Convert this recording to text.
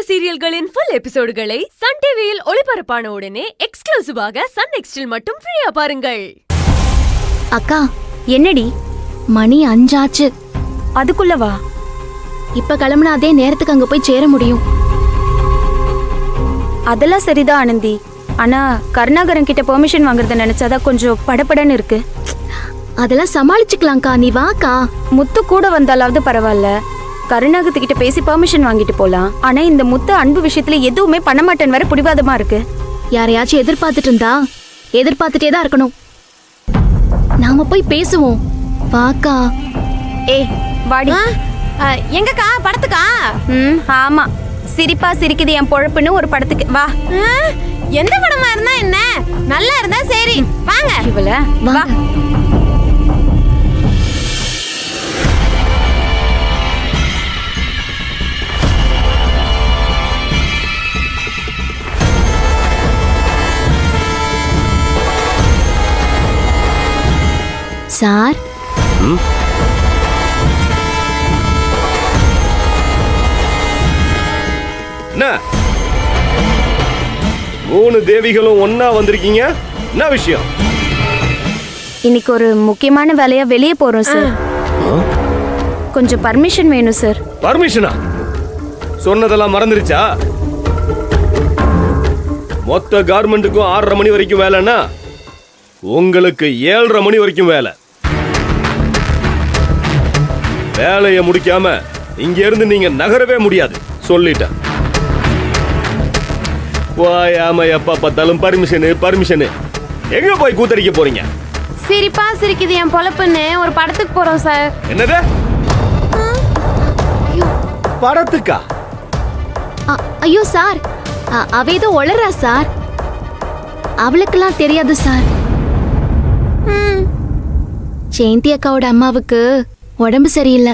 சீரியல்களின் full எபிசோடுகளை Sun டிவியில் ஒளிபரப்பான உடனே எக்ஸ்க்ளூசிவாக சன் நெக்ஸ்டில் மட்டும் ஃப்ரீயா பாருங்கள். அக்கா என்னடி மணி 5 ஆச்சு. அதுக்குள்ளவா? இப்ப கிளம்புனா அதே நேரத்துக்கு அங்க போய் சேர முடியும். அதெல்லாம் சரிதான் ஆனந்தி. ஆனா கருணாகரன் கிட்ட பெர்மிஷன் வாங்குறத நினைச்சாதான் கொஞ்சம் படபடன்னு இருக்கு. அதெல்லாம் சமாளிச்சுக்கலாம்க்கா, நீ வாக்கா. முத்து கூட வந்தாலாவது பரவாயில்ல, கருணாகத்துக்கிட்ட பேசி பெர்மிஷன் வாங்கிட்டு போலாம். ஆனா இந்த முத்து அன்பு விஷயத்துல எதுவுமே பண்ண மாட்டேன்னு வேற பிடிவாதமா இருக்கு. யாரையாச்சும் எதிர்பார்த்துட்டு இருந்தா எதிர்பார்த்துட்டே தான் இருக்கணும். நாம போய் பேசுவோம், வாக்கா. ஏய் வாடி. எங்கக்கா? படத்துக்கா? ஆமா, சிரிப்பா சிரிக்குது என் பொழப்புன்னு ஒரு படத்துக்கு வா. எந்த படமா இருந்தா என்ன, நல்லா இருந்தா சரி, வாங்க. இவள வா. சார், மூணு தேவிகளும் ஒன்னா வந்திருக்கீங்க, என்ன விஷயம்? இன்னைக்கு ஒரு முக்கியமான வேலையா வெளியே போறோம் சார். கொஞ்சம் பர்மிஷன் வேணும் சார். பர்மிஷனா? சொன்னதெல்லாம் மறந்துருச்சா? மொத்த கார்மெண்ட்டுக்கும் 6:30 மணி வரைக்கும் வேலைன்னா உங்களுக்கு 7:30 மணி வரைக்கும் வேலை. வேலையை முடிக்காம இங்க இருந்து நீங்க நகரவே முடியாது, சொல்லிட்டேன். வாயாம எப்ப பார்த்தாலும் பர்மிஷனு. எங்க போய் கூத்தடிக்க போறீங்க? சிரிப்பா சிரிக்குது என் பொழப்புன்னு ஒரு படத்துக்கு போறோம் சார். என்னது படத்துக்கா? ஐயோ சார், அவ ஏதோ ஒளறா சார். அவளுக்கெல்லாம் தெரியாது சார். ஜெயந்தி அக்காவோட அம்மாவுக்கு உடம்பு சரியில்லை.